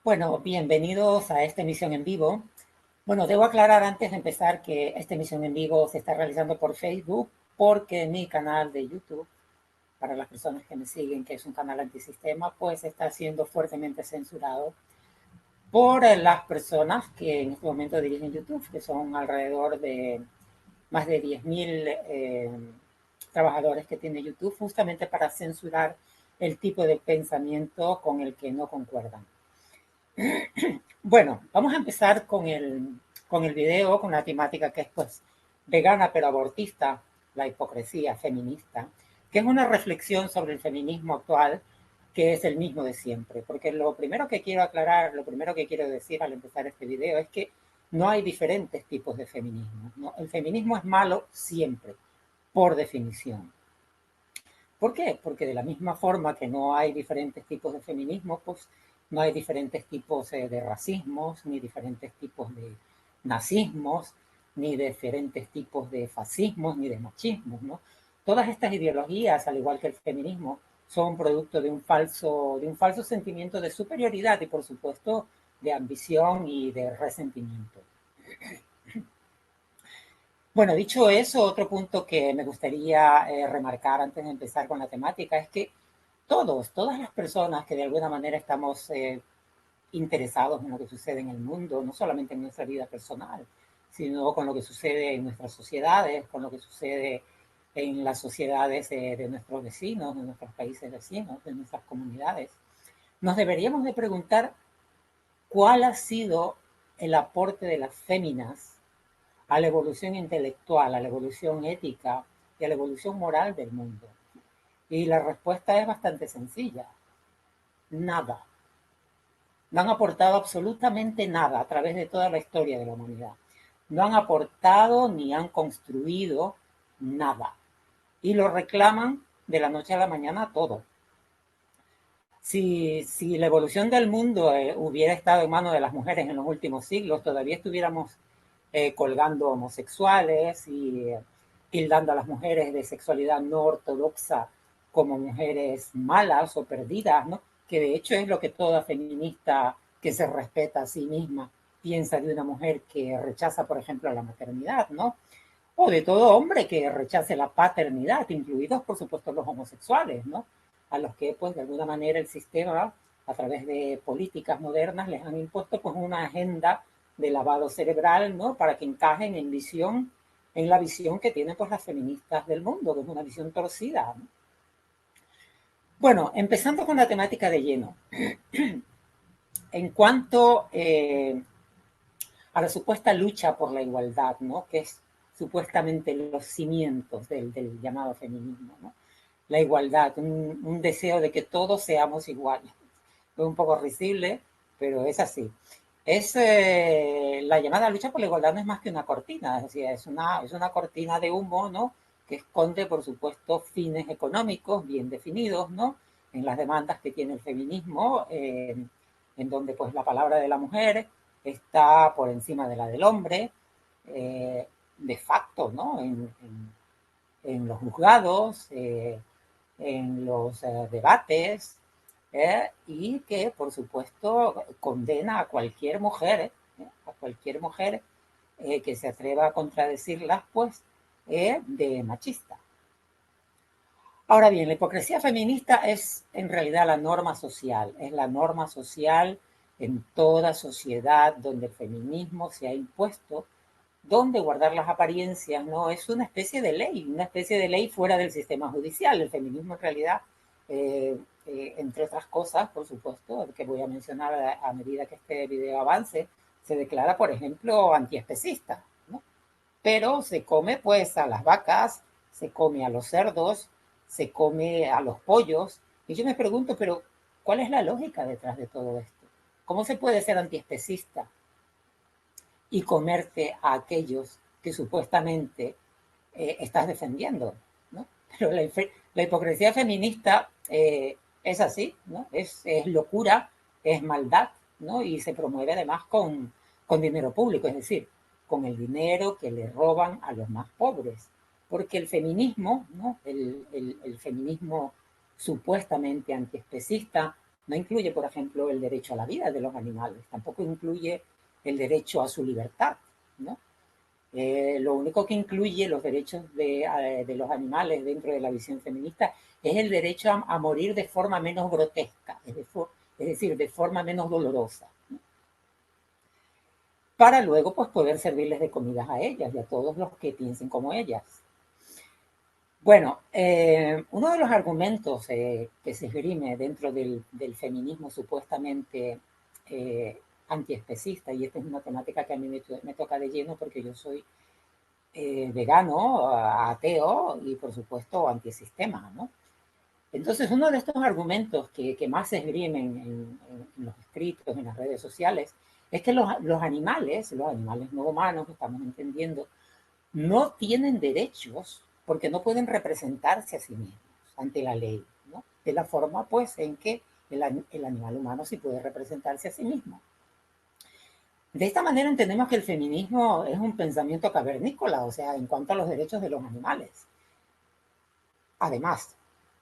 Bueno, bienvenidos a esta emisión en vivo. Bueno, debo aclarar antes de empezar que esta emisión en vivo se está realizando por Facebook porque mi canal de YouTube, para las personas que me siguen, que es un canal antisistema, pues está siendo fuertemente censurado por las personas que en este momento dirigen YouTube, que son alrededor de más de 10.000 trabajadores que tiene YouTube, justamente para censurar el tipo de pensamiento con el que no concuerdan. Bueno, vamos a empezar con el video, con la temática que es pues vegana pero abortista, la hipocresía feminista, que es una reflexión sobre el feminismo actual, que es el mismo de siempre. Porque lo primero que quiero aclarar, lo primero que quiero decir al empezar este video es que no hay diferentes tipos de feminismo, ¿no? El feminismo es malo siempre, por definición. ¿Por qué? Porque de la misma forma que no hay diferentes tipos de feminismo, pues no hay diferentes tipos de racismos, ni diferentes tipos de nazismos, ni diferentes tipos de fascismos, ni de machismos, ¿no? Todas estas ideologías, al igual que el feminismo, son producto de un falso sentimiento de superioridad y, por supuesto, de ambición y de resentimiento. Bueno, dicho eso, otro punto que me gustaría remarcar antes de empezar con la temática es que todas las personas que de alguna manera estamos interesados en lo que sucede en el mundo, no solamente en nuestra vida personal, sino con lo que sucede en nuestras sociedades, con lo que sucede en las sociedades de nuestros vecinos, de nuestros países vecinos, de nuestras comunidades, nos deberíamos de preguntar cuál ha sido el aporte de las féminas a la evolución intelectual, a la evolución ética y a la evolución moral del mundo. Y la respuesta es bastante sencilla. Nada. No han aportado absolutamente nada a través de toda la historia de la humanidad. No han aportado ni han construido nada. Y lo reclaman de la noche a la mañana todo. Si la evolución del mundo hubiera estado en manos de las mujeres en los últimos siglos, todavía estuviéramos colgando homosexuales y tildando a las mujeres de sexualidad no ortodoxa como mujeres malas o perdidas, ¿no? Que de hecho es lo que toda feminista que se respeta a sí misma piensa de una mujer que rechaza, por ejemplo, la maternidad, ¿no? O de todo hombre que rechace la paternidad, incluidos, por supuesto, los homosexuales, ¿no? A los que, pues, de alguna manera el sistema, a través de políticas modernas, les han impuesto, pues, una agenda de lavado cerebral, ¿no? Para que encajen en la visión que tienen, pues, las feministas del mundo, que es una visión torcida, ¿no? Bueno, empezando con la temática de lleno. En cuanto a la supuesta lucha por la igualdad, ¿no? Que es supuestamente los cimientos del llamado feminismo, ¿no? La igualdad, un deseo de que todos seamos iguales. Es un poco risible, pero es así. La llamada lucha por la igualdad no es más que una cortina, es decir, es una cortina de humo, ¿no? Que esconde, por supuesto, fines económicos bien definidos, ¿no? En las demandas que tiene el feminismo, en donde pues la palabra de la mujer está por encima de la del hombre, de facto, ¿no? En los juzgados, en los debates, y que, por supuesto, condena a cualquier mujer que se atreva a contradecirlas, pues, de machista. Ahora bien, la hipocresía feminista es en realidad la norma social, es la norma social en toda sociedad donde el feminismo se ha impuesto, donde guardar las apariencias no es una especie de ley fuera del sistema judicial. El feminismo en realidad, entre otras cosas, por supuesto, que voy a mencionar a medida que este video avance, se declara, por ejemplo, antiespecista, ¿no? Pero se come pues a las vacas, se come a los cerdos, se come a los pollos. Y yo me pregunto, pero ¿cuál es la lógica detrás de todo esto? ¿Cómo se puede ser antiespecista y comerte a aquellos que supuestamente estás defendiendo, ¿no? Pero la hipocresía feminista es así, ¿no? Es locura, es maldad, ¿no? Y se promueve además con dinero público, es decir, con el dinero que le roban a los más pobres. Porque el feminismo, ¿no? El feminismo supuestamente antiespecista No incluye, por ejemplo, el derecho a la vida de los animales, tampoco incluye el derecho a su libertad, ¿no? Lo único que incluye los derechos de los animales dentro de la visión feminista es el derecho a morir de forma menos grotesca, es decir, de forma menos dolorosa, ¿no? Para luego pues, poder servirles de comidas a ellas y a todos los que piensen como ellas. Bueno, uno de los argumentos que se esgrime dentro del feminismo supuestamente antiespecista, y esta es una temática que a mí me toca de lleno porque yo soy vegano, ateo y por supuesto antisistema, ¿no? Entonces, uno de estos argumentos que más se esgrimen en los escritos, en las redes sociales, es que los animales no humanos, estamos entendiendo, no tienen derechos porque no pueden representarse a sí mismos ante la ley, ¿no? De la forma, pues, en que el animal humano sí puede representarse a sí mismo. De esta manera entendemos que el feminismo es un pensamiento cavernícola, o sea, en cuanto a los derechos de los animales, además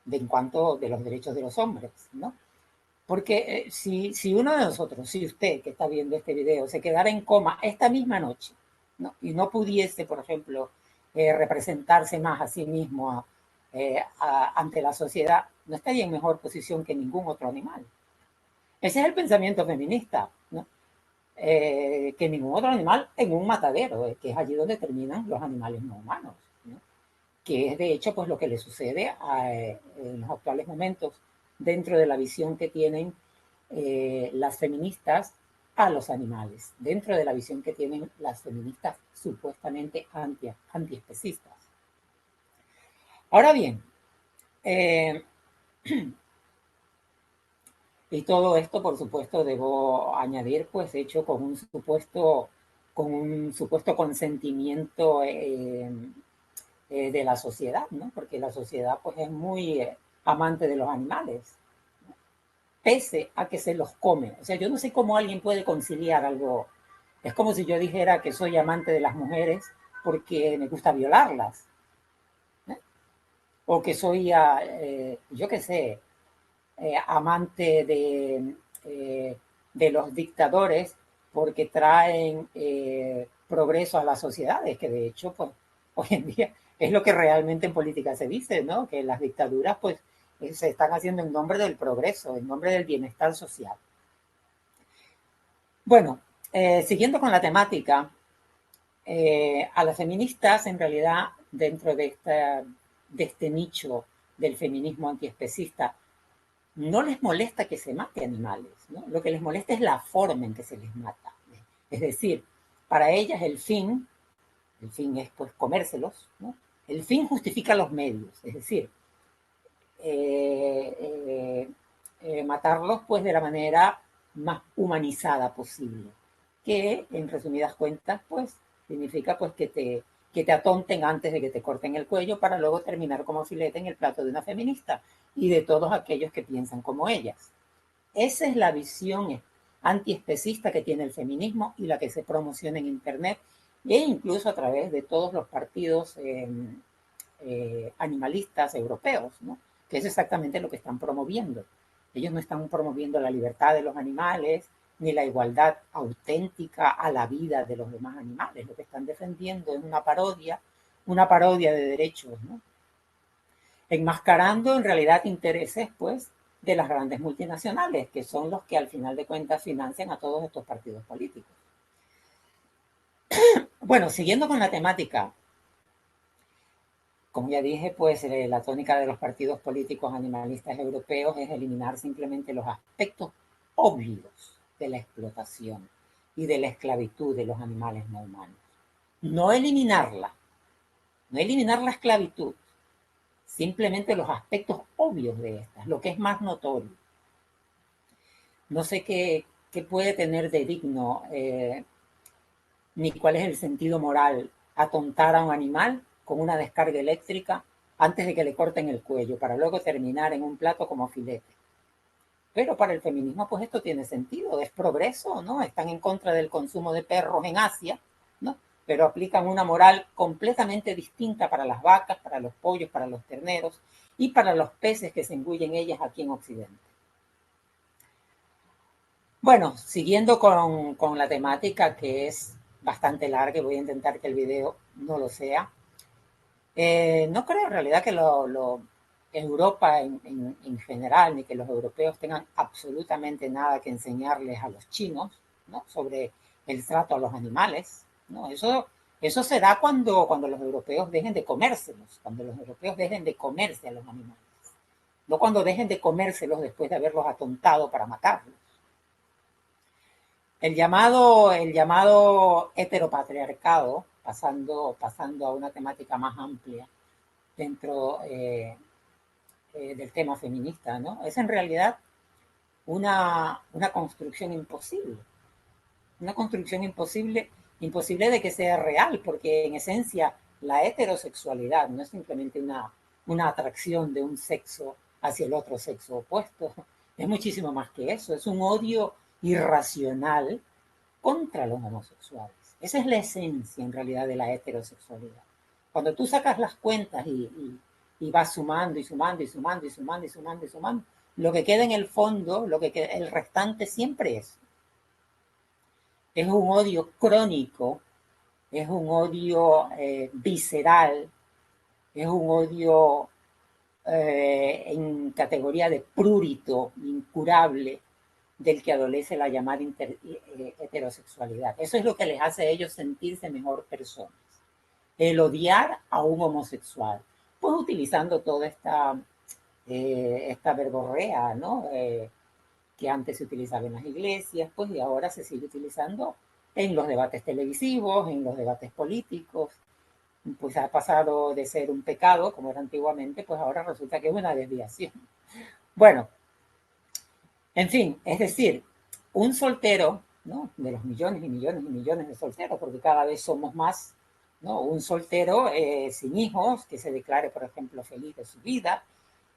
de en cuanto de los derechos de los hombres, ¿no? Porque si uno de nosotros, si usted que está viendo este video, se quedara en coma esta misma noche, ¿no? Y no pudiese, por ejemplo, representarse más a sí mismo ante la sociedad, no estaría en mejor posición que ningún otro animal. Ese es el pensamiento feminista, ¿no? Que ningún otro animal en un matadero, que es allí donde terminan los animales no humanos, ¿no? Que es de hecho pues lo que le sucede en los actuales momentos dentro de la visión que tienen las feministas a los animales, dentro de la visión que tienen las feministas supuestamente antiespecistas. Ahora bien, eh, y todo esto, por supuesto, debo añadir, pues, hecho con un supuesto consentimiento de la sociedad, ¿no? Porque la sociedad, pues, es muy amante de los animales, pese a que se los come. O sea, yo no sé cómo alguien puede conciliar algo. Es como si yo dijera que soy amante de las mujeres porque me gusta violarlas, ¿eh? O que soy, yo qué sé, amante de los dictadores porque traen progreso a las sociedades, que de hecho, pues, hoy en día es lo que realmente en política se dice, ¿no? Que las dictaduras, pues, se están haciendo en nombre del progreso, en nombre del bienestar social. Bueno, siguiendo con la temática, a las feministas, en realidad, dentro de este nicho del feminismo antiespecista, no les molesta que se mate animales, ¿no? Lo que les molesta es la forma en que se les mata. Es decir, para ellas el fin es pues comérselos, ¿no? El fin justifica los medios, es decir, eh, eh, matarlos pues de la manera más humanizada posible, que en resumidas cuentas pues significa pues que te atonten antes de que te corten el cuello para luego terminar como filete en el plato de una feminista y de todos aquellos que piensan como ellas. Esa es la visión antiespecista que tiene el feminismo y la que se promociona en Internet e incluso a través de todos los partidos animalistas europeos, ¿no? Que es exactamente lo que están promoviendo. Ellos no están promoviendo la libertad de los animales ni la igualdad auténtica a la vida de los demás animales. Lo que están defendiendo es una parodia de derechos, ¿no? Enmascarando en realidad intereses, pues, de las grandes multinacionales, que son los que al final de cuentas financian a todos estos partidos políticos. Bueno, siguiendo con la temática, como ya dije, pues la tónica de los partidos políticos animalistas europeos es eliminar simplemente los aspectos obvios de la explotación y de la esclavitud de los animales no humanos. No eliminarla, no eliminar la esclavitud, simplemente los aspectos obvios de estas, lo que es más notorio. No sé qué puede tener de digno ni cuál es el sentido moral atontar a un animal con una descarga eléctrica antes de que le corten el cuello para luego terminar en un plato como filete. Pero para el feminismo pues esto tiene sentido, es progreso, ¿no? Están en contra del consumo de perros en Asia, ¿no? Pero aplican una moral completamente distinta para las vacas, para los pollos, para los terneros y para los peces que se engullen ellas aquí en Occidente. Bueno, siguiendo con la temática que es bastante larga, y voy a intentar que el video no lo sea. No creo en realidad que Europa en general, ni que los europeos tengan absolutamente nada que enseñarles a los chinos, ¿no? Sobre el trato a los animales, ¿no? Eso se da cuando los europeos dejen de comérselos, cuando los europeos dejen de comerse a los animales, no cuando dejen de comérselos después de haberlos atontado para matarlos. El llamado heteropatriarcado, pasando a una temática más amplia dentro del tema feminista, ¿no? Es en realidad una construcción imposible. Una construcción imposible de que sea real, porque en esencia la heterosexualidad no es simplemente una atracción de un sexo hacia el otro sexo opuesto, es muchísimo más que eso, es un odio irracional contra los homosexuales. Esa es la esencia en realidad de la heterosexualidad. Cuando tú sacas las cuentas y vas sumando y sumando y sumando y sumando y sumando y sumando, lo que queda en el fondo, lo que queda, el restante siempre es un odio crónico, es un odio visceral, es un odio en categoría de prurito, incurable, del que adolece la llamada heterosexualidad. Eso es lo que les hace a ellos sentirse mejor personas. El odiar a un homosexual, pues utilizando toda esta verborrea, ¿no? Que antes se utilizaba en las iglesias, pues y ahora se sigue utilizando en los debates televisivos, en los debates políticos, pues ha pasado de ser un pecado, como era antiguamente, pues ahora resulta que es una desviación. Bueno, en fin, es decir, un soltero, ¿no? De los millones y millones y millones de solteros, porque cada vez somos más, ¿no? Un soltero sin hijos, que se declare, por ejemplo, feliz de su vida,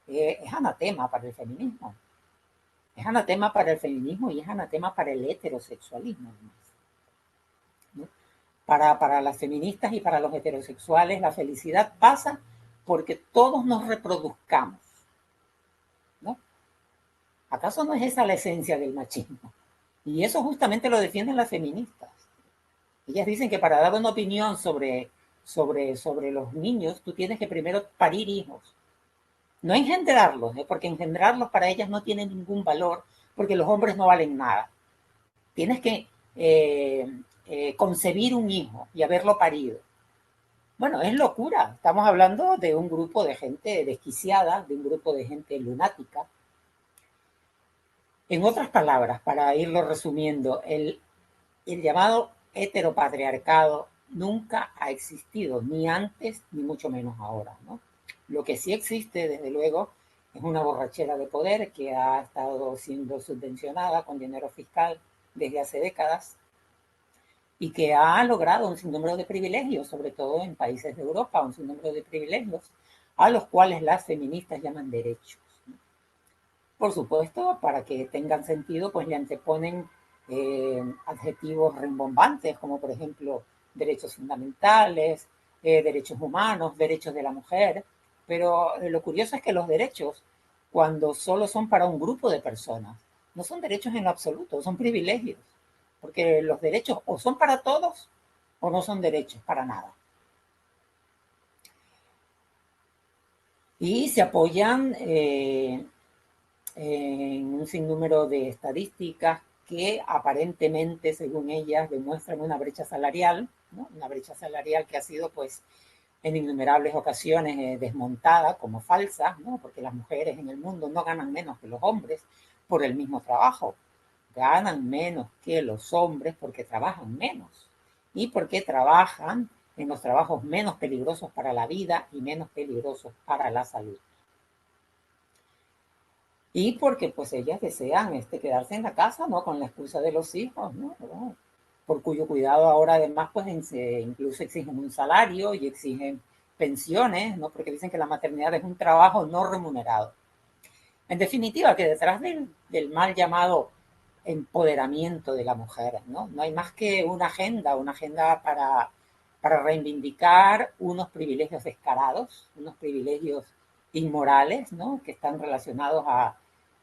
es anatema para el feminismo. Es anatema para el feminismo y es anatema para el heterosexualismo. ¿No? Para las feministas y para los heterosexuales, la felicidad pasa porque todos nos reproduzcamos, ¿no? ¿Acaso no es esa la esencia del machismo? Y eso justamente lo defienden las feministas. Ellas dicen que para dar una opinión sobre los niños, tú tienes que primero parir hijos. No engendrarlos, porque engendrarlos para ellas no tiene ningún valor, porque los hombres no valen nada. Tienes que concebir un hijo y haberlo parido. Bueno, es locura. Estamos hablando de un grupo de gente desquiciada, de un grupo de gente lunática. En otras palabras, para irlo resumiendo, el llamado heteropatriarcado nunca ha existido, ni antes ni mucho menos ahora, ¿no? Lo que sí existe, desde luego, es una borrachera de poder que ha estado siendo subvencionada con dinero fiscal desde hace décadas y que ha logrado un sinnúmero de privilegios, sobre todo en países de Europa, un sinnúmero de privilegios a los cuales las feministas llaman derechos. Por supuesto, para que tengan sentido, pues le anteponen adjetivos rimbombantes, como por ejemplo derechos fundamentales, derechos humanos, derechos de la mujer. Pero lo curioso es que los derechos, cuando solo son para un grupo de personas, no son derechos en lo absoluto, son privilegios. Porque los derechos o son para todos o no son derechos para nada. Y se apoyan en un sinnúmero de estadísticas que aparentemente, según ellas, demuestran una brecha salarial, ¿no? Una brecha salarial que ha sido, pues, en innumerables ocasiones desmontada como falsa, ¿no? Porque las mujeres en el mundo no ganan menos que los hombres por el mismo trabajo, ganan menos que los hombres porque trabajan menos y porque trabajan en los trabajos menos peligrosos para la vida y menos peligrosos para la salud. Y porque pues ellas desean quedarse en la casa, ¿no? Con la excusa de los hijos, ¿no? Por cuyo cuidado ahora además pues incluso exigen un salario y exigen pensiones, ¿no? Porque dicen que la maternidad es un trabajo no remunerado. En definitiva, que detrás del mal llamado empoderamiento de la mujer, ¿no? No hay más que una agenda para reivindicar unos privilegios descarados, unos privilegios inmorales, ¿no? Que están relacionados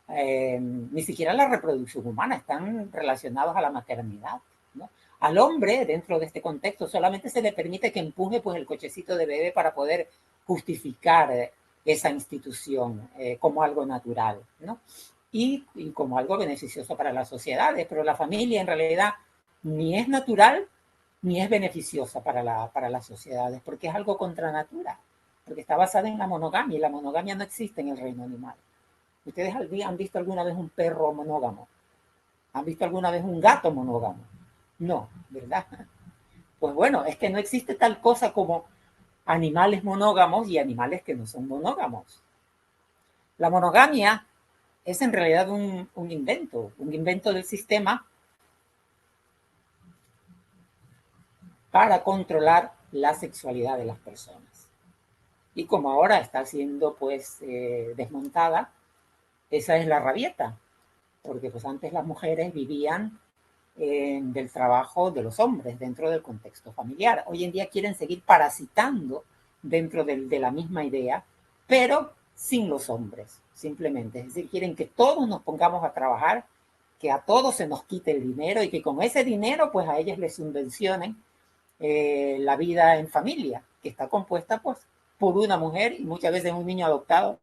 ni siquiera la reproducción humana, están relacionados a la maternidad, ¿no? Al hombre, dentro de este contexto, solamente se le permite que empuje pues, el cochecito de bebé para poder justificar esa institución como algo natural, ¿no? Y como algo beneficioso para las sociedades, pero la familia en realidad ni es natural ni es beneficiosa para las sociedades, porque es algo contra natura, porque está basada en la monogamia, y la monogamia no existe en el reino animal. ¿Ustedes han visto alguna vez un perro monógamo? ¿Han visto alguna vez un gato monógamo? No, ¿verdad? Pues bueno, es que no existe tal cosa como animales monógamos y animales que no son monógamos. La monogamia es en realidad un invento del sistema para controlar la sexualidad de las personas. Y como ahora está siendo pues desmontada, esa es la rabieta, porque pues antes las mujeres vivían del trabajo de los hombres dentro del contexto familiar. Hoy en día quieren seguir parasitando dentro de la misma idea, pero sin los hombres, simplemente. Es decir, quieren que todos nos pongamos a trabajar, que a todos se nos quite el dinero y que con ese dinero pues a ellas les subvencionen la vida en familia, que está compuesta pues por una mujer y muchas veces un niño adoptado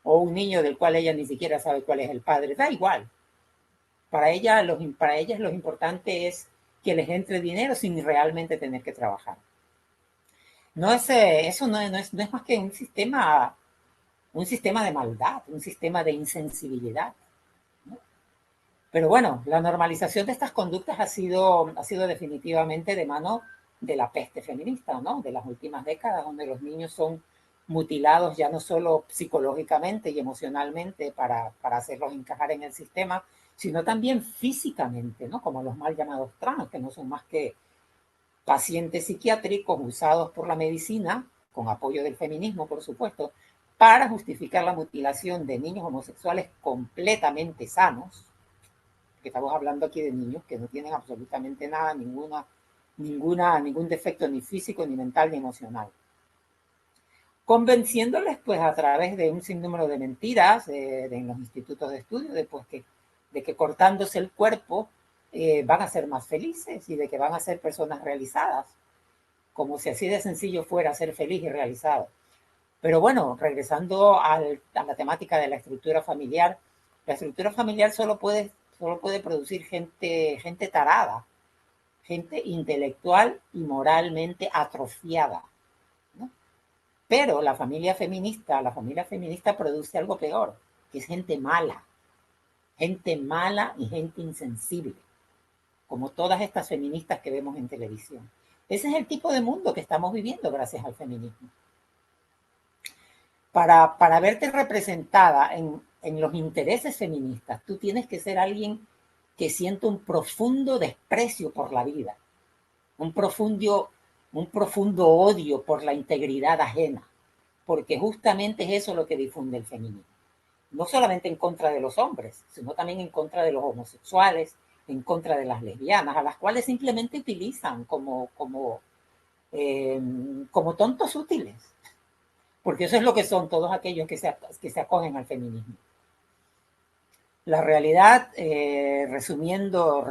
o un niño del cual ella ni siquiera sabe cuál es el padre. Da igual, para ellas lo importante es que les entre dinero sin realmente tener que trabajar. No es, eso no es más que un sistema de maldad, un sistema de insensibilidad, ¿no? Pero bueno, la normalización de estas conductas ha sido definitivamente de mano de la peste feminista, ¿no? De las últimas décadas, donde los niños son mutilados ya no solo psicológicamente y emocionalmente para hacerlos encajar en el sistema, sino también físicamente, ¿no? Como los mal llamados trans, que no son más que pacientes psiquiátricos usados por la medicina, con apoyo del feminismo, por supuesto, para justificar la mutilación de niños homosexuales completamente sanos, que estamos hablando aquí de niños que no tienen absolutamente nada, ningún defecto ni físico, ni mental, ni emocional. Convenciéndoles pues a través de un sinnúmero de mentiras en los institutos de estudio de que cortándose el cuerpo van a ser más felices y de que van a ser personas realizadas, como si así de sencillo fuera ser feliz y realizado. Pero bueno, regresando a la temática de la estructura familiar solo puede producir gente tarada, gente intelectual y moralmente atrofiada, ¿no? Pero la familia feminista produce algo peor, que es gente mala y gente insensible, como todas estas feministas que vemos en televisión. Ese es el tipo de mundo que estamos viviendo gracias al feminismo. Para verte representada en los intereses feministas, tú tienes que ser alguien que siente un profundo desprecio por la vida, un profundo, un profundo odio por la integridad ajena, porque justamente es eso lo que difunde el feminismo. No solamente en contra de los hombres, sino también en contra de los homosexuales, en contra de las lesbianas, a las cuales simplemente utilizan como tontos útiles, porque eso es lo que son todos aquellos que se acogen al feminismo. La realidad, resumiendo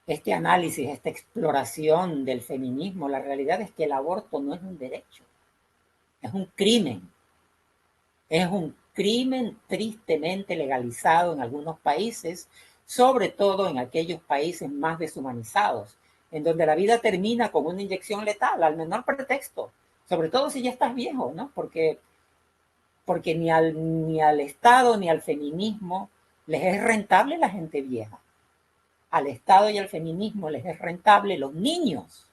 este análisis, esta exploración del feminismo, la realidad es que el aborto no es un derecho, es un crimen. Es un crimen tristemente legalizado en algunos países, sobre todo en aquellos países más deshumanizados, en donde la vida termina con una inyección letal, al menor pretexto, sobre todo si ya estás viejo, ¿no? Porque ni al Estado ni al feminismo les es rentable la gente vieja. Al Estado y al feminismo les es rentable los niños.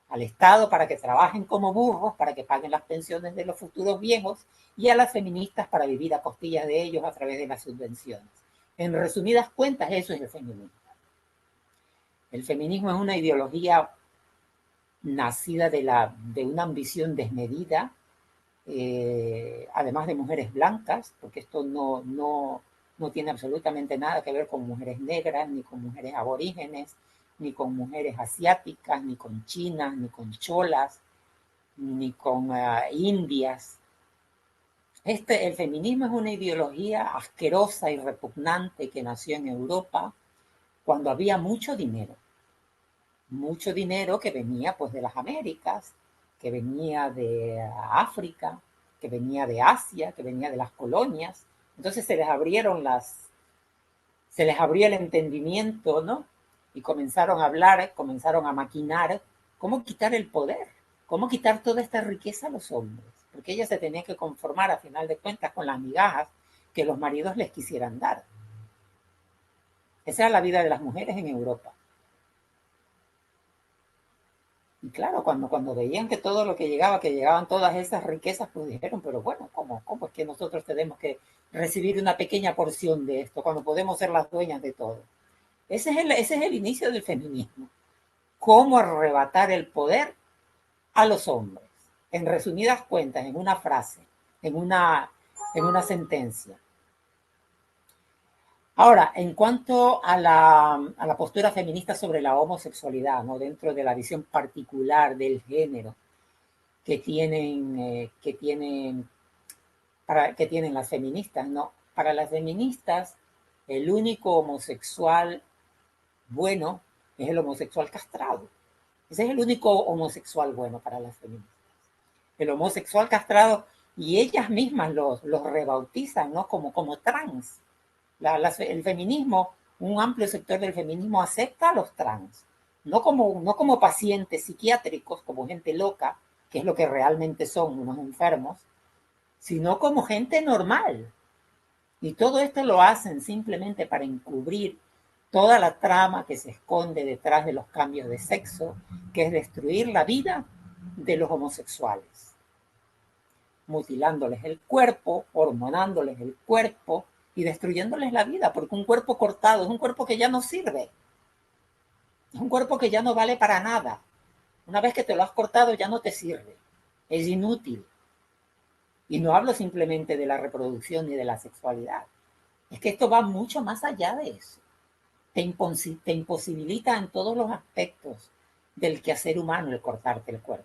Al Estado para que trabajen como burros, para que paguen las pensiones de los futuros viejos, y a las feministas para vivir a costillas de ellos a través de las subvenciones. En resumidas cuentas, eso es el feminismo. El feminismo es una ideología nacida de una ambición desmedida, además de mujeres blancas, porque esto no tiene absolutamente nada que ver con mujeres negras, ni con mujeres aborígenes, ni con mujeres asiáticas, ni con chinas, ni con cholas, ni con indias. El feminismo es una ideología asquerosa y repugnante que nació en Europa cuando había mucho dinero que venía pues de las Américas, que venía de África, que venía de Asia, que venía de las colonias. Entonces se les abrió el entendimiento, ¿no? Y comenzaron a hablar, comenzaron a maquinar cómo quitar el poder, cómo quitar toda esta riqueza a los hombres, porque ellas se tenían que conformar a final de cuentas con las migajas que los maridos les quisieran dar. Esa era la vida de las mujeres en Europa. Y claro, cuando veían que todo lo que llegaba, que llegaban todas esas riquezas, pues dijeron, pero bueno, ¿cómo es que nosotros tenemos que recibir una pequeña porción de esto cuando podemos ser las dueñas de todo? Ese es el inicio del feminismo. Cómo arrebatar el poder a los hombres. En resumidas cuentas, en una frase, en una sentencia. Ahora, en cuanto a la postura feminista sobre la homosexualidad, ¿no? Dentro de la visión particular del género que tienen las feministas, ¿no? Para las feministas, el único homosexual bueno es el homosexual castrado. Ese es el único homosexual bueno para las feministas. El homosexual castrado, y ellas mismas los rebautizan, ¿no? Como trans. El feminismo, un amplio sector del feminismo acepta a los trans, no como pacientes psiquiátricos, como gente loca, que es lo que realmente son unos enfermos, sino como gente normal. Y todo esto lo hacen simplemente para encubrir toda la trama que se esconde detrás de los cambios de sexo, que es destruir la vida de los homosexuales, mutilándoles el cuerpo, hormonándoles el cuerpo y destruyéndoles la vida, porque un cuerpo cortado es un cuerpo que ya no sirve, es un cuerpo que ya no vale para nada. Una vez que te lo has cortado ya no te sirve, es inútil. Y no hablo simplemente de la reproducción ni de la sexualidad, es que esto va mucho más allá de eso. Te imposibilita en todos los aspectos del quehacer humano el cortarte el cuerpo.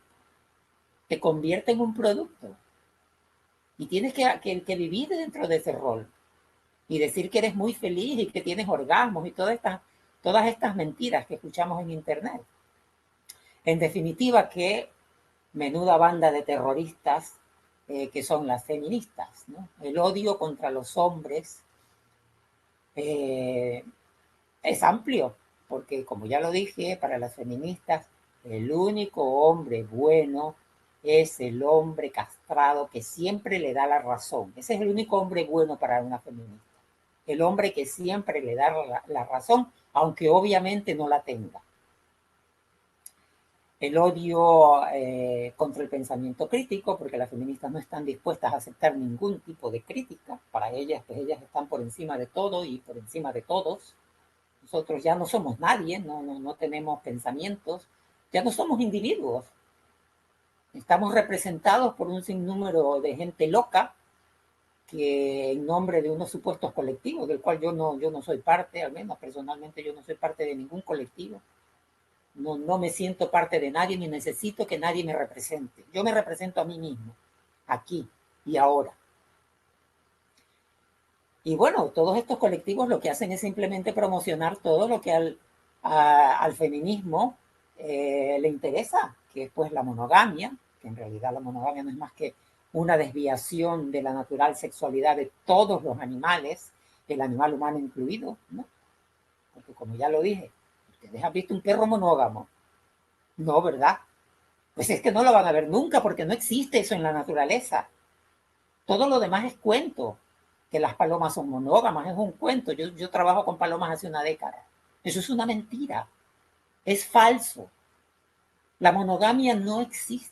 Te convierte en un producto y tienes que vivir dentro de ese rol y decir que eres muy feliz y que tienes orgasmos y todas estas mentiras que escuchamos en internet. En definitiva, que menuda banda de terroristas que son las feministas, ¿no? El odio contra los hombres eh, es amplio, porque como ya lo dije, para las feministas, el único hombre bueno es el hombre castrado que siempre le da la razón. Ese es el único hombre bueno para una feminista. El hombre que siempre le da la razón, aunque obviamente no la tenga. El odio contra el pensamiento crítico, porque las feministas no están dispuestas a aceptar ningún tipo de crítica. Para ellas, pues ellas están por encima de todo y por encima de todos. Nosotros ya no somos nadie, no tenemos pensamientos, ya no somos individuos. Estamos representados por un sinnúmero de gente loca que en nombre de unos supuestos colectivos, del cual yo no soy parte, al menos personalmente yo no soy parte de ningún colectivo. No me siento parte de nadie ni necesito que nadie me represente. Yo me represento a mí mismo, aquí y ahora. Y bueno, todos estos colectivos lo que hacen es simplemente promocionar todo lo que al feminismo le interesa, que es pues la monogamia, que en realidad la monogamia no es más que una desviación de la natural sexualidad de todos los animales, el animal humano incluido, ¿no? Porque como ya lo dije, ¿ustedes han visto un perro monógamo? No, ¿verdad? Pues es que no lo van a ver nunca porque no existe eso en la naturaleza. Todo lo demás es cuento. Que las palomas son monógamas, es un cuento. Yo trabajo con palomas hace una década. Eso es una mentira. Es falso. La monogamia no existe.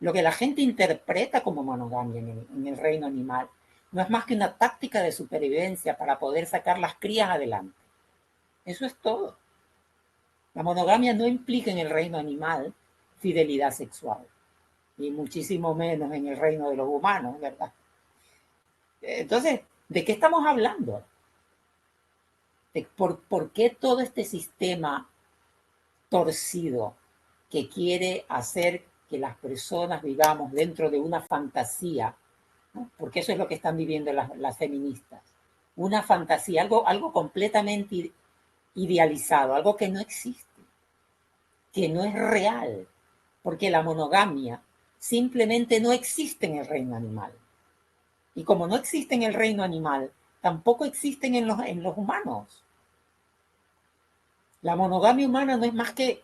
Lo que la gente interpreta como monogamia en el reino animal no es más que una táctica de supervivencia para poder sacar las crías adelante. Eso es todo. La monogamia no implica en el reino animal fidelidad sexual, y muchísimo menos en el reino de los humanos, ¿verdad? Entonces, ¿de qué estamos hablando? ¿Por qué todo este sistema torcido que quiere hacer que las personas vivamos dentro de una fantasía, ¿no? Porque eso es lo que están viviendo las feministas. Una fantasía, algo completamente idealizado, algo que no existe, que no es real, porque la monogamia simplemente no existe en el reino animal. Y como no existe en el reino animal, tampoco existen en los humanos. La monogamia humana no es más que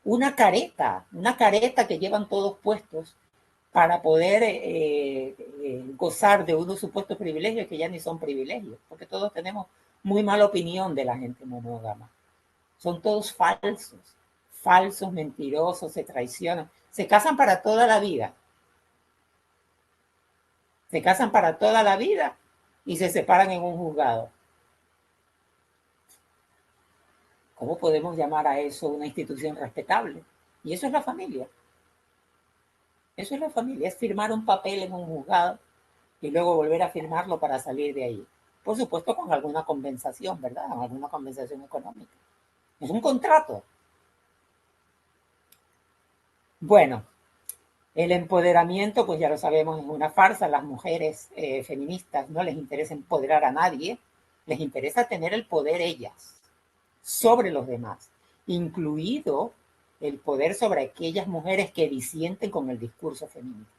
una careta que llevan todos puestos para poder gozar de unos supuestos privilegios que ya ni son privilegios, porque todos tenemos muy mala opinión de la gente monógama. Son todos falsos, falsos, mentirosos, se traicionan, se casan para toda la vida, se casan para toda la vida y se separan en un juzgado. ¿Cómo podemos llamar a eso una institución respetable? Y eso es la familia. Eso es la familia, es firmar un papel en un juzgado y luego volver a firmarlo para salir de ahí. Por supuesto, con alguna compensación, ¿verdad? Con alguna compensación económica. Es un contrato. Bueno, el empoderamiento, pues ya lo sabemos, es una farsa. Las mujeres feministas no les interesa empoderar a nadie, les interesa tener el poder ellas sobre los demás, incluido el poder sobre aquellas mujeres que disienten con el discurso feminista,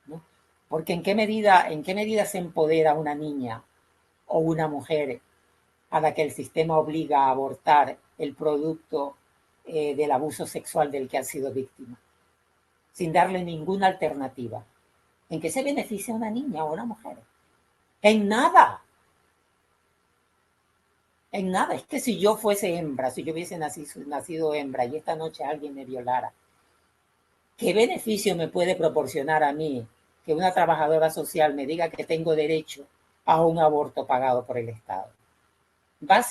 ¿no? Porque en qué medida se empodera una niña o una mujer a la que el sistema obliga a abortar el producto del abuso sexual del que ha sido víctima, sin darle ninguna alternativa. ¿En qué se beneficia una niña o una mujer? En nada, en nada. Es que si yo fuese hembra, si yo hubiese nacido hembra y esta noche alguien me violara, ¿qué beneficio me puede proporcionar a mí que una trabajadora social me diga que tengo derecho a un aborto pagado por el Estado? Va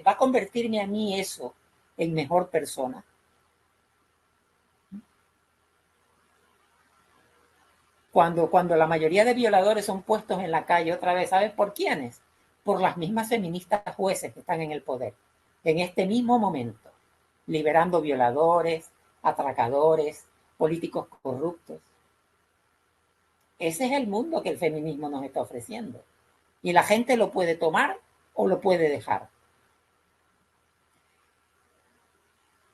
a convertirme a mí eso en mejor persona? Cuando la mayoría de violadores son puestos en la calle otra vez, ¿sabes por quiénes? Por las mismas feministas jueces que están en el poder, en este mismo momento, liberando violadores, atracadores, políticos corruptos. Ese es el mundo que el feminismo nos está ofreciendo. Y la gente lo puede tomar o lo puede dejar.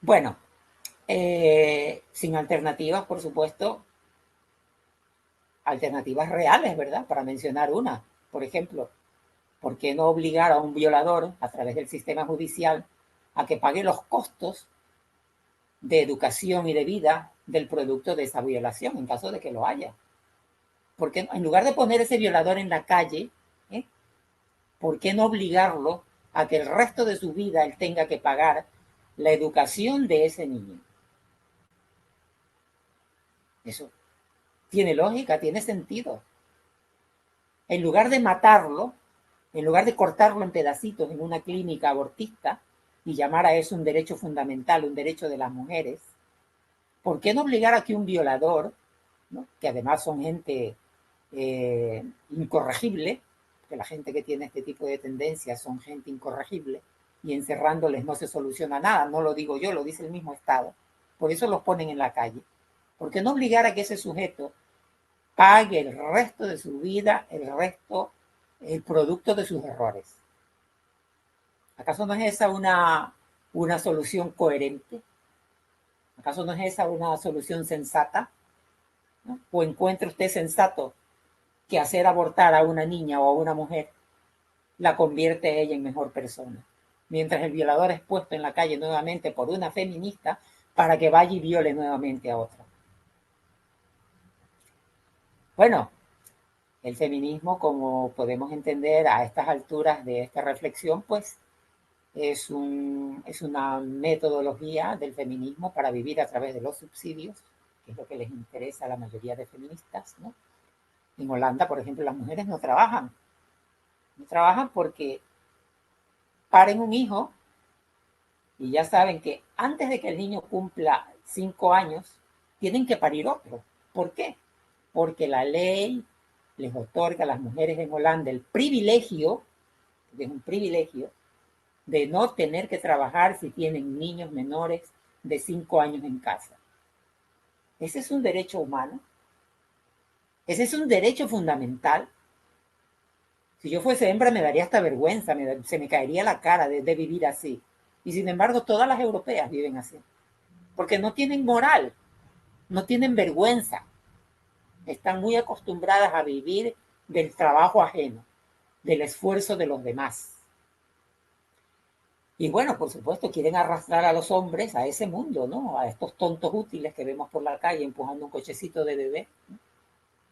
Bueno, sin alternativas, por supuesto, alternativas reales, ¿verdad? Para mencionar una, por ejemplo, ¿por qué no obligar a un violador a través del sistema judicial a que pague los costos de educación y de vida del producto de esa violación en caso de que lo haya? Porque en lugar de poner ese violador en la calle, ¿eh? ¿Por qué no obligarlo a que el resto de su vida él tenga que pagar la educación de ese niño? Eso tiene lógica, tiene sentido. En lugar de matarlo, en lugar de cortarlo en pedacitos en una clínica abortista y llamar a eso un derecho fundamental, un derecho de las mujeres, ¿por qué no obligar a que un violador, ¿no? Que además son gente incorregible, que la gente que tiene este tipo de tendencias son gente incorregible, y encerrándoles no se soluciona nada, no lo digo yo, lo dice el mismo Estado, por eso los ponen en la calle? ¿Por qué no obligar a que ese sujeto pague el resto de su vida, el producto de sus errores? ¿Acaso no es esa una solución coherente? ¿Acaso no es esa una solución sensata? ¿No? ¿O encuentra usted sensato que hacer abortar a una niña o a una mujer la convierte a ella en mejor persona? Mientras el violador es puesto en la calle nuevamente por una feminista para que vaya y viole nuevamente a otra. Bueno, el feminismo, como podemos entender a estas alturas de esta reflexión, pues es una metodología del feminismo para vivir a través de los subsidios, que es lo que les interesa a la mayoría de feministas, ¿no? En Holanda, por ejemplo, las mujeres no trabajan. No trabajan porque paren un hijo y ya saben que antes de que el niño cumpla 5 años, tienen que parir otro. ¿Por qué? Porque la ley les otorga a las mujeres en Holanda el privilegio, es un privilegio, de no tener que trabajar si tienen niños menores de 5 años en casa. ¿Ese es un derecho humano? Ese es un derecho fundamental. Si yo fuese hembra me daría hasta vergüenza, se me caería la cara de vivir así. Y sin embargo todas las europeas viven así. Porque no tienen moral, no tienen vergüenza. Están muy acostumbradas a vivir del trabajo ajeno, del esfuerzo de los demás. Y bueno, por supuesto, quieren arrastrar a los hombres a ese mundo, ¿no? A estos tontos útiles que vemos por la calle empujando un cochecito de bebé.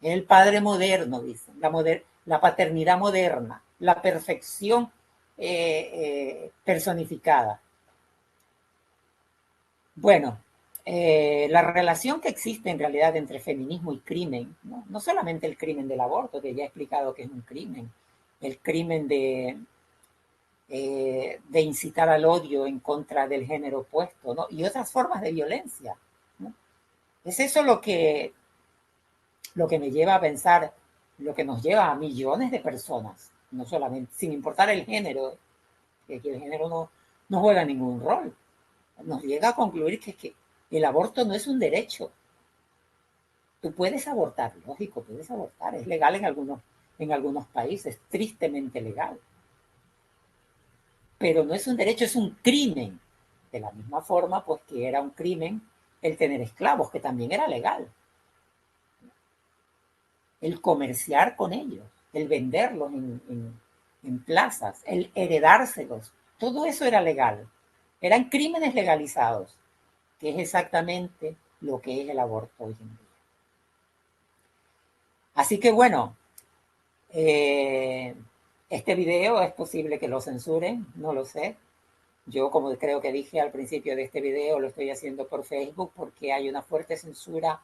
El padre moderno, dicen, la paternidad moderna, la perfección personificada. Bueno, la relación que existe en realidad entre feminismo y crimen, ¿no? No solamente el crimen del aborto, que ya he explicado que es un crimen, el crimen de incitar al odio en contra del género opuesto, ¿no? Y otras formas de violencia, ¿no? Es eso lo que me lleva a pensar, lo que nos lleva a millones de personas, no solamente, sin importar el género, que el género no juega ningún rol, nos llega a concluir que el aborto no es un derecho. Tú puedes abortar, lógico, puedes abortar, es legal en algunos países, tristemente legal, pero no es un derecho, es un crimen. De la misma forma, pues que era un crimen el tener esclavos, que también era legal. El comerciar con ellos, el venderlos en plazas, el heredárselos, todo eso era legal. Eran crímenes legalizados, que es exactamente lo que es el aborto hoy en día. Así que bueno, eh, este video es posible que lo censuren, no lo sé. Yo, como creo que dije al principio de este video, lo estoy haciendo por Facebook porque hay una fuerte censura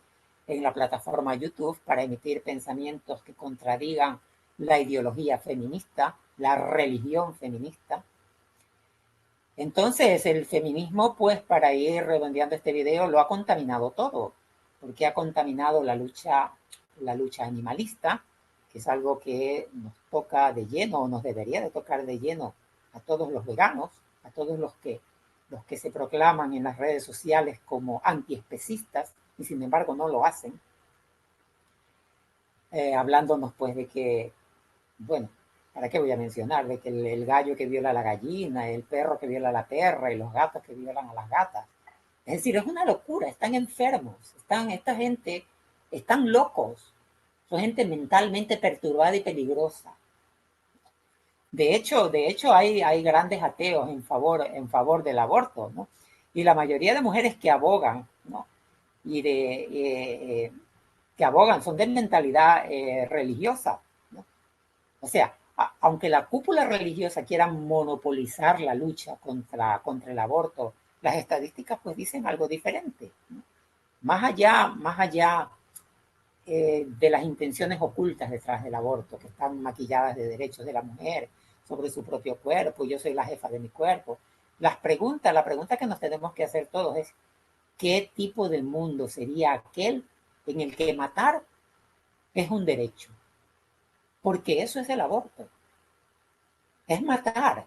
en la plataforma YouTube para emitir pensamientos que contradigan la ideología feminista, la religión feminista. Entonces, el feminismo, pues para ir redondeando este video, lo ha contaminado todo, porque ha contaminado la lucha animalista, que es algo que nos toca de lleno, o nos debería de tocar de lleno a todos los veganos, a todos los que se proclaman en las redes sociales como antiespecistas, y sin embargo no lo hacen, hablándonos pues de que, bueno, ¿para qué voy a mencionar? De que el gallo que viola a la gallina, el perro que viola a la perra y los gatos que violan a las gatas. Es decir, es una locura, están enfermos, esta gente, están locos, son gente mentalmente perturbada y peligrosa. De hecho hay grandes ateos en favor del aborto, ¿no? Y la mayoría de mujeres que abogan, ¿no? Y que abogan son de mentalidad religiosa, ¿no? O sea, aunque la cúpula religiosa quiera monopolizar la lucha contra el aborto, las estadísticas pues dicen algo diferente, ¿no? Más allá de las intenciones ocultas detrás del aborto, que están maquilladas de derechos de la mujer sobre su propio cuerpo, yo soy la jefa de mi cuerpo. La pregunta que nos tenemos que hacer todos es, ¿qué tipo de mundo sería aquel en el que matar es un derecho? Porque eso es el aborto, es matar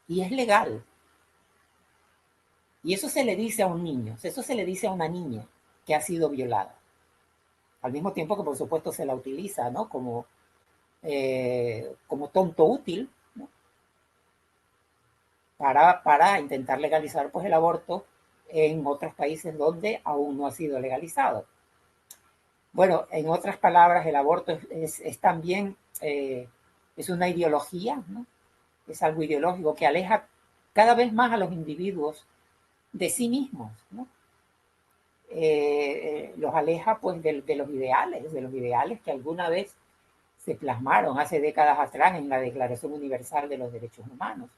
y es legal. Y eso se le dice a un niño, eso se le dice a una niña que ha sido violada. Al mismo tiempo que por supuesto se la utiliza, ¿no? Como tonto útil, ¿no? Para intentar legalizar pues el aborto en otros países donde aún no ha sido legalizado. Bueno, en otras palabras, el aborto es también es una ideología, ¿no? Es algo ideológico que aleja cada vez más a los individuos de sí mismos, ¿no? Los aleja pues de los ideales que alguna vez se plasmaron hace décadas atrás en la Declaración Universal de los Derechos Humanos,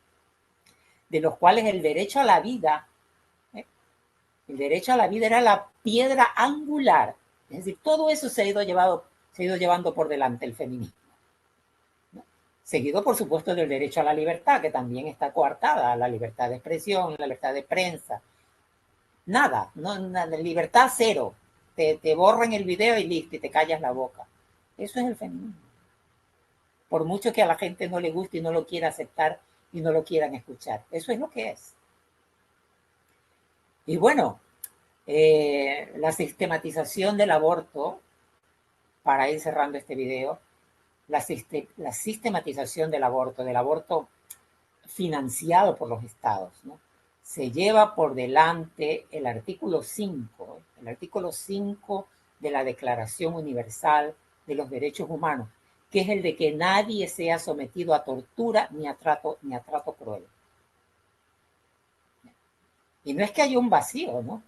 de los cuales el derecho a la vida, ¿eh? El derecho a la vida era la piedra angular. Es decir, todo eso se ha ido llevando por delante el feminismo, ¿no? Seguido, por supuesto, del derecho a la libertad, que también está coartada, la libertad de expresión, la libertad de prensa. Nada, no, nada, libertad cero. Te borran el video y listo, y te callas la boca. Eso es el feminismo. Por mucho que a la gente no le guste y no lo quiera aceptar y no lo quieran escuchar. Eso es lo que es. Y bueno, La sistematización del aborto, para ir cerrando este video, la sistematización del aborto financiado por los estados, ¿no? Se lleva por delante el artículo 5, el artículo 5 de la Declaración Universal de los Derechos Humanos, que es el de que nadie sea sometido a tortura ni a trato cruel. Y no es que haya un vacío, ¿no?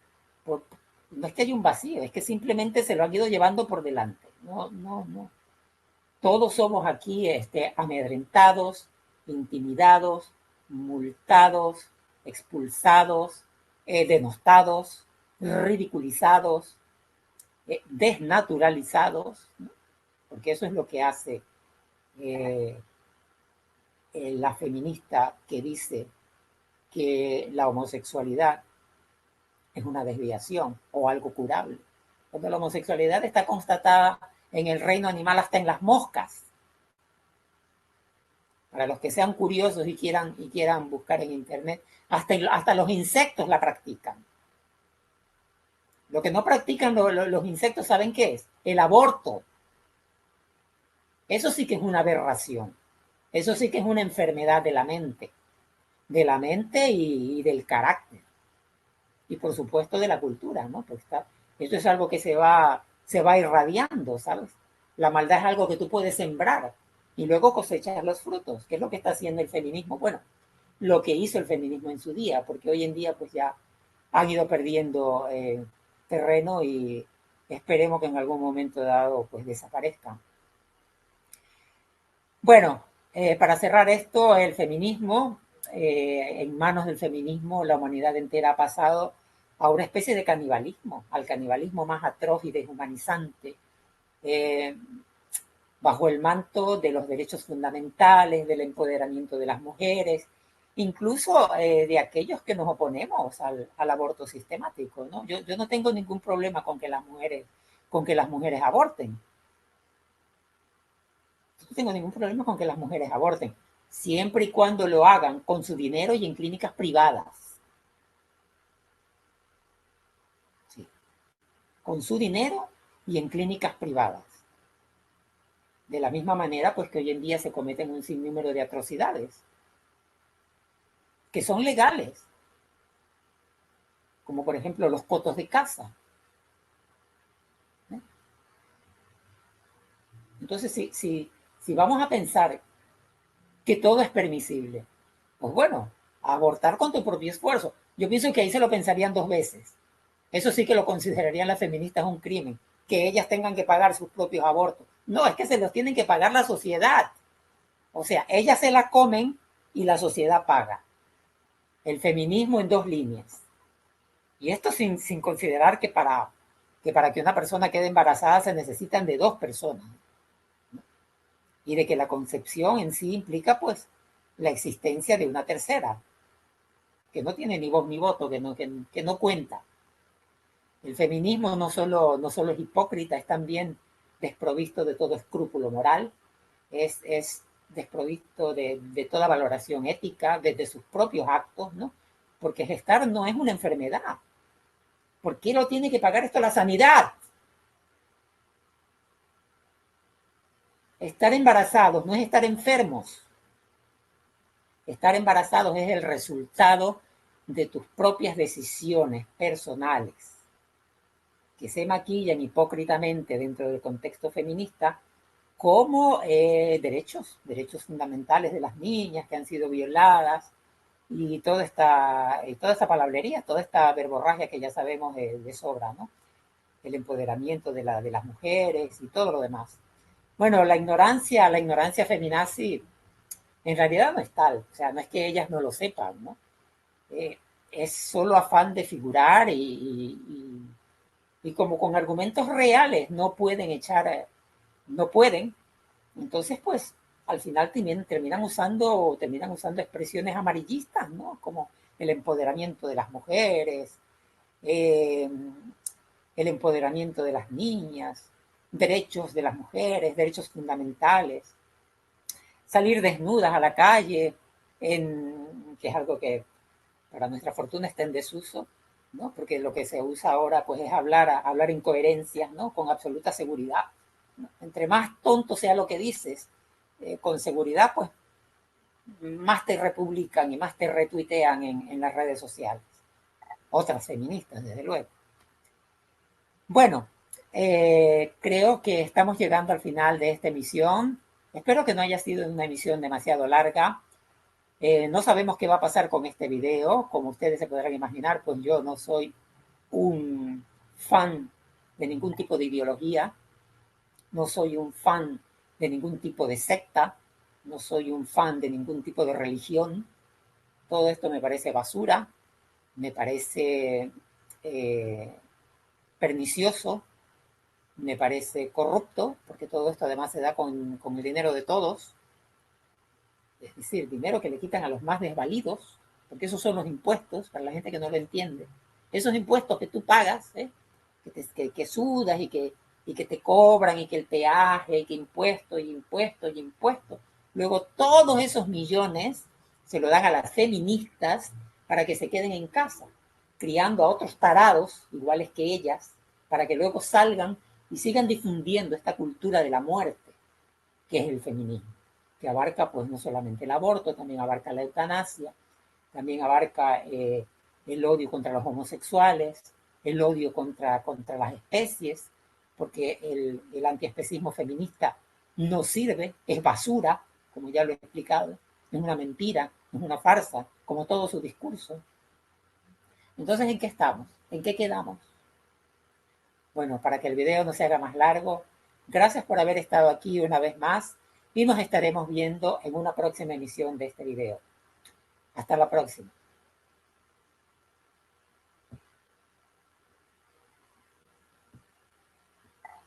No es que haya un vacío, es que simplemente se lo han ido llevando por delante. No, no, no. Todos somos aquí amedrentados, intimidados, multados, expulsados, denostados, ridiculizados, desnaturalizados, ¿no? Porque eso es lo que hace eh, la feminista que dice que la homosexualidad es una desviación o algo curable. Cuando la homosexualidad está constatada en el reino animal hasta en las moscas. Para los que sean curiosos y quieran buscar en internet, hasta los insectos la practican. Lo que no practican los insectos, ¿saben qué es? El aborto. Eso sí que es una aberración. Eso sí que es una enfermedad de la mente y del carácter. Y por supuesto de la cultura, ¿no? Pues esto es algo que se va irradiando, ¿sabes? La maldad es algo que tú puedes sembrar y luego cosechar los frutos, que es lo que está haciendo el feminismo. Bueno, lo que hizo el feminismo en su día, porque hoy en día pues ya han ido perdiendo terreno y esperemos que en algún momento dado pues desaparezcan. Bueno, para cerrar esto, el feminismo, en manos del feminismo, la humanidad entera ha pasado a una especie de canibalismo, al canibalismo más atroz y deshumanizante, eh, bajo el manto de los derechos fundamentales, del empoderamiento de las mujeres, incluso de aquellos que nos oponemos al aborto sistemático, ¿no? Yo no tengo ningún problema con que las mujeres aborten. No tengo ningún problema con que las mujeres aborten, siempre y cuando lo hagan con su dinero y en clínicas privadas. Sí, con su dinero y en clínicas privadas. De la misma manera, pues que hoy en día se cometen un sinnúmero de atrocidades que son legales, como por ejemplo los cotos de caza. ¿Eh? Entonces, si vamos a pensar que todo es permisible, pues bueno, abortar con tu propio esfuerzo. Yo pienso que ahí se lo pensarían dos veces. Eso sí que lo considerarían las feministas un crimen, que ellas tengan que pagar sus propios abortos. No, es que se los tienen que pagar la sociedad. O sea, ellas se la comen y la sociedad paga. El feminismo en dos líneas. Y esto sin considerar que para que una persona quede embarazada se necesitan de dos personas. Y de que la concepción en sí implica pues la existencia de una tercera, que no tiene ni voz ni voto, que no cuenta. El feminismo no solo es hipócrita, es también desprovisto de todo escrúpulo moral, es desprovisto de toda valoración ética desde sus propios actos, ¿no? Porque gestar no es una enfermedad. ¿Por qué lo tiene que pagar esto la sanidad? Estar embarazados no es estar enfermos. Estar embarazados es el resultado de tus propias decisiones personales, que se maquillan hipócritamente dentro del contexto feminista como derechos fundamentales de las niñas que han sido violadas y toda esta palabrería, toda esta verborragia que ya sabemos de sobra, ¿no? El empoderamiento de las mujeres y todo lo demás. Bueno, la ignorancia feminazi en realidad no es tal, o sea, no es que ellas no lo sepan, ¿no? Eh, es solo afán de figurar y como con argumentos reales no pueden, entonces pues al final terminan usando expresiones amarillistas, ¿no? Como el empoderamiento de las mujeres, eh, el empoderamiento de las niñas, derechos de las mujeres, derechos fundamentales, salir desnudas a la calle, que es algo que para nuestra fortuna está en desuso, ¿no? Porque lo que se usa ahora pues es hablar incoherencias, ¿no? Con absoluta seguridad, ¿no? Entre más tonto sea lo que dices, con seguridad, pues más te republican y más te retuitean en las redes sociales. Otras feministas, desde luego. Bueno, creo que estamos llegando al final de esta emisión. Espero que no haya sido una emisión demasiado larga. No sabemos qué va a pasar con este video. Como ustedes se podrán imaginar, pues yo no soy un fan de ningún tipo de ideología, no soy un fan de ningún tipo de secta, no soy un fan de ningún tipo de religión. Todo esto me parece basura, me parece eh, pernicioso, me parece corrupto, porque todo esto además se da con el dinero de todos, es decir, dinero que le quitan a los más desvalidos, porque esos son los impuestos, para la gente que no lo entiende. Esos impuestos que tú pagas, que sudas y que te cobran, y que el peaje, y que impuestos, y impuestos, y impuestos. Luego todos esos millones se lo dan a las feministas para que se queden en casa, criando a otros tarados, iguales que ellas, para que luego salgan y sigan difundiendo esta cultura de la muerte, que es el feminismo, que abarca pues no solamente el aborto, también abarca la eutanasia, también abarca el odio contra los homosexuales, el odio contra las especies, porque el antiespecismo feminista no sirve, es basura, como ya lo he explicado, es una mentira, es una farsa, como todo su discurso. Entonces, ¿en qué estamos? ¿En qué quedamos? Bueno, para que el video no se haga más largo, gracias por haber estado aquí una vez más y nos estaremos viendo en una próxima emisión de este video. Hasta la próxima.